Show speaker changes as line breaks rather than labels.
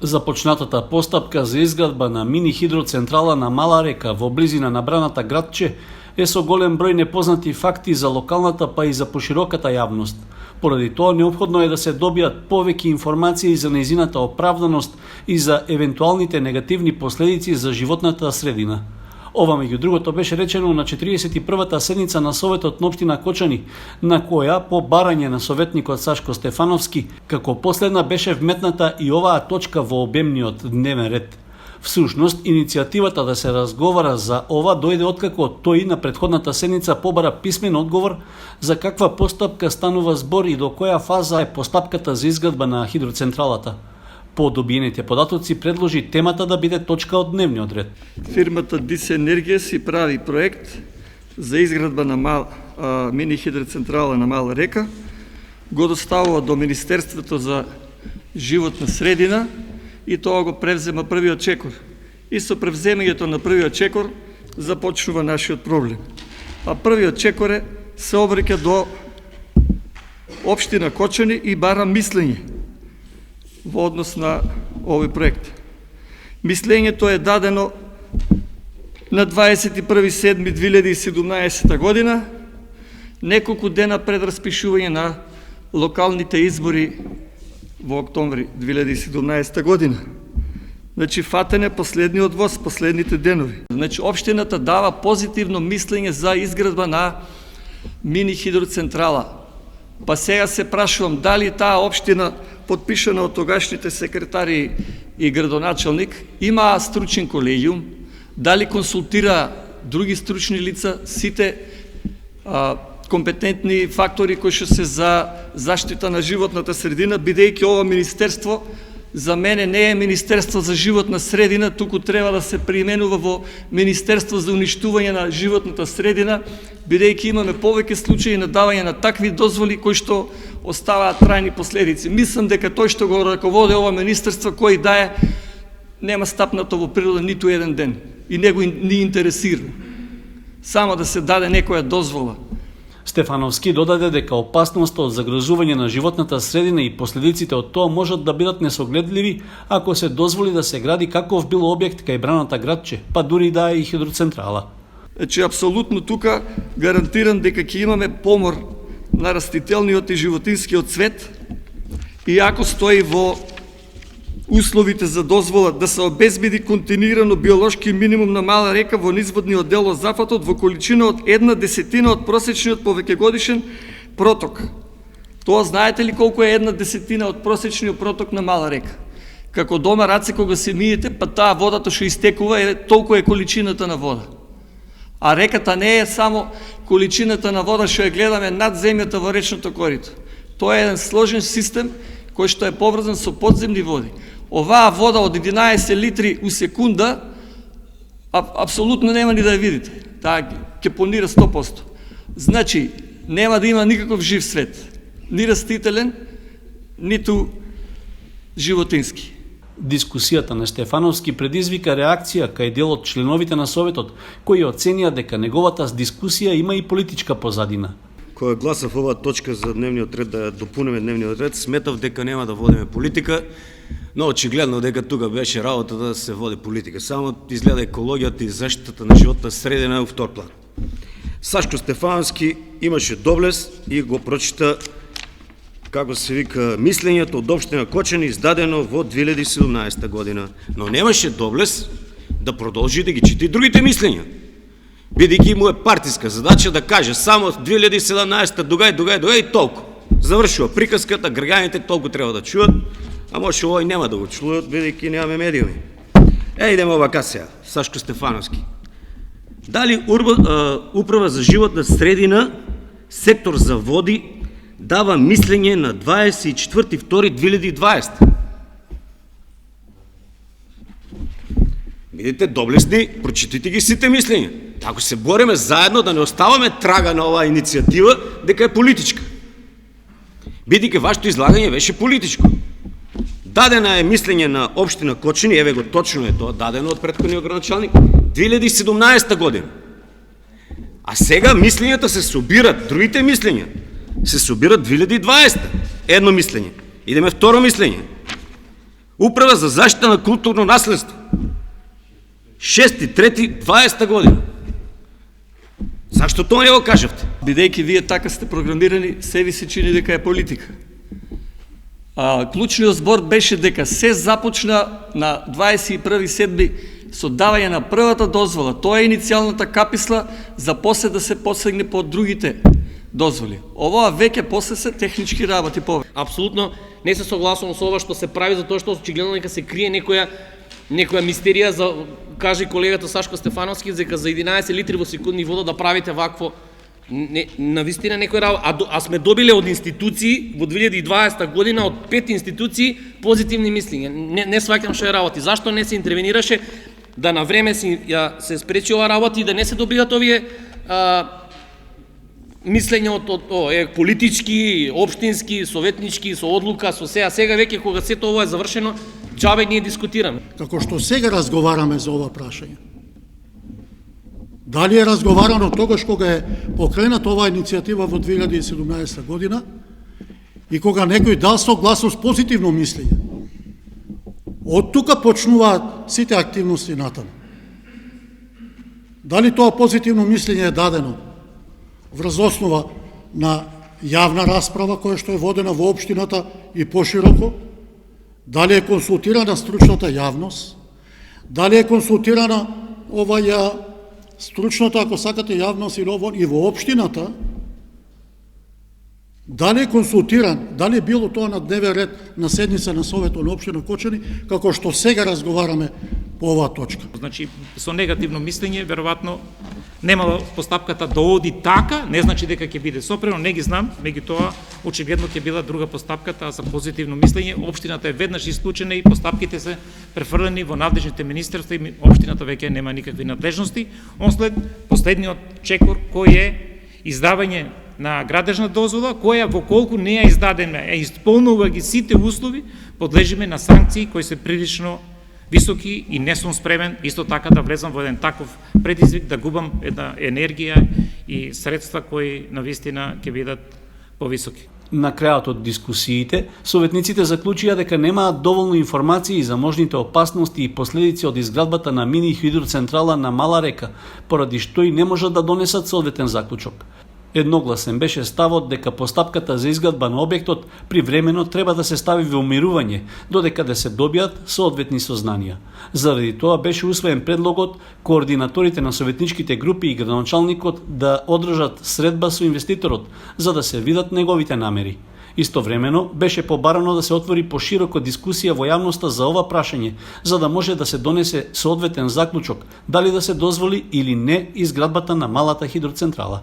Започнатата постапка за изградба на мини хидроцентрала на Мала река во близина на браната градче е со голем број непознати факти за локалната па и за пошироката јавност. Поради тоа неопходно е да се добијат повеќе информации за нејзината оправданост и за евентуалните негативни последици за животната средина. Ова меѓу другото беше речено на 41-та седница на Советот на општина Кочани, на која по барање на советникот Сашко Стефановски, како последна беше вметната и оваа точка во обемниот дневен ред. Всушност, иницијативата да се разговара за ова дојде откако тој на претходната седница побара писмен одговор за каква постапка станува збор и до која фаза е постапката за изградба на хидроцентралата. По добиените податоци предложи темата да биде точка од дневниот ред.
Фирмата ДИС Енергија си прави проект за изградба на мини хидроцентрала на Мала река, го доставува до Министерството за животна средина и тоа го превзема првиот чекор. И со превземањето на првиот чекор започнува нашиот проблем. А првиот чекор се обраќа до општина Кочани и бара мислење во однос на овој проект. Мислењето е дадено на 21.7.2017 година, неколку дена пред распишување на локалните избори во октомври 2017 година. Значи, фатен е последниот воз, последните денови. Значи, општината дава позитивно мислење за изградба на мини хидроцентрала. Па сега се прашувам дали таа општина, подпишана од тогашните секретари и градоначалник, има стручен колегиум, дали консултира други стручни лица, сите компетентни фактори кои што се за заштита на животната средина, бидејќи ова министерство за мене не е Министерство за животна средина, туку треба да се преименува во Министерство за уништување на животната средина, бидејќи имаме повеќе случаи на давање на такви дозволи кои што оставаат трајни последици. Мислам дека тој што го раководи ова министерство, кој да е, нема стапнато во природа ниту еден ден и него ни интересира. Само да се даде некоја дозвола.
Стефановски додаде дека опасноста од загрозување на животната средина и последиците од тоа можат да бидат несогледливи ако се дозволи да се гради каков било објект кај браната градче, па дури да е и хидроцентрала.
Значи, апсолутно тука гарантирам дека ќе имаме помор на растителниот и животинскиот свет и ако стои во условите за дозвола да се обезбеди континуирано биолошки минимум на Мала река во низводниот дел од зафатот во количина од 1/10 од просечниот повеќегодишен проток. Тоа знаете ли колку е 1/10 од просечниот проток на Мала река? Како дома раце кога се миете, па таа водата што истекува толку е количината на вода. А реката не е само количината на вода што ја гледаме над земјата во речното корито. Тоа е еден сложен систем кој што е поврзан со подземни води. Оваа вода од 11 литри у секунда апсолутно нема ни да ја видите. Таа ќе понира 100%. Значи, нема да има никаков жив свет. Ни растителен, ниту животински.
Дискусијата на Стефановски предизвика реакција кај дел од членовите на Советот, кои оценија дека неговата дискусија има и политичка позадина.
Кога гласав оваа точка за дневниот ред, да допунеме дневниот ред, сметав дека нема да водиме политика, но очигледно дека тука беше работа да се води политика. Само изгледа екологијата и заштитата на животна средина во втор план. Сашко Стефановски имаше доблест и го прочита, како се вика, мислењето од општина Кочани издадено во 2017 година. Но немаше доблест да продолжи да ги чита и другите мислења. Бидејќи му е партиска задача да каже само 2017 догај и толку. Завршува приказката, граѓаните толку треба да чуат, а може овој нема да го чуат, бидејќи немаме медиуми. Идеме овака сега, Сашко Стефановски. Дали Управа за животна средина, сектор за води, дава мислење на 24.2.2020. Бидете доблесни, прочитайте ги сите мислења. Ако се бориме заедно да не оставаме трага на оваа иницијатива, дека е политичка. Бидејќи вашето излагање беше политичко. Дадена е мислење на општина Кочани, еве го точно е тоа, дадено од претходниот градоначалник, 2017 година. А сега мислењата се собират, другите мислења се собират 2020. Едно мислење. Идеме второ мислење. Управа за заштита на културно наследство. 6.3.20 година. Зашто тоа не го кажавте?
Бидејќи вие така сте програмирани, се ви се чини дека е политика. Клучниот збор беше дека се започна на 21.7. со давање на првата дозвола. Тоа е иницијалната каписла за после да се посегне по другите дозволи. Ова веќе после се технички работи повеќе.
Апсолутно не се согласувам со ова што се прави, затоа што очигледно дека се крие некоја мистерија за, каже колегата Сашко Стефановски, дека за 11 литри во секундни вода да правите вакво навистина некој работа, а сме добиле од институции во 2020 година од 5 институции позитивни мислења. Не сваќам што е работи. Зашто не се интервенираше да на време се спречи ова работа и да не се добиват овие мислења од политички, општински, советнички, со одлука, со сеа. Сега веќе кога сето ова е завршено, џабе ние дискутираме.
Како што сега разговараме за ова прашање. Дали е разговарано тогаш кога е покрената оваа иницијатива во 2017 година и кога некој дал согласност позитивно мислење? Од тука почнуваат сите активности натаму. Дали тоа позитивно мислење е дадено врз основа на јавна расправа која што е водена во општината и пошироко? Дали е консултирана стручната јавност? Дали е консултирана стручната, ако сакате, јавност и во општината? Дали е консултиран, дали е било тоа на дневен ред на седница на Советот на општина Кочани, како што сега разговараме по оваа точка?
Значи, со негативно мислење, веројатно, немало постапката да оди така, не значи дека ќе биде сопрено, не ги знам, меѓутоа, очигледно ќе била друга постапката, а за позитивно мислење, општината е веднаш исклучена и постапките се префрлени во надлежните министерства и општината веќе нема никакви надлежности, онслед последниот чекор кој е издавање на градежна дозвола, која во колку не ја издадеме, исполнува ги сите услови, подлежиме на санкции кои се прилично високи и не сум спремен исто така да влезам во еден таков предизвик, да губам една енергија и средства кои навистина ќе бидат повисоки.
На крајот од дискусиите, советниците заклучија дека немаат доволно информации за можните опасности и последици од изградбата на мини хидроцентрала на Мала река, поради што и не можат да донесат соодветен заклучок. Едногласен беше ставот дека постапката за изградба на објектот привремено треба да се стави во умирување, додека да се добијат соодветни сознанија. Заради тоа беше усвоен предлогот координаторите на советничките групи и градоначалникот да одржат средба со инвеститорот, за да се видат неговите намери. Истовремено беше побарано да се отвори пошироко дискусија во јавноста за ова прашање, за да може да се донесе соодветен заклучок, дали да се дозволи или не изградбата на малата хидроцентрала.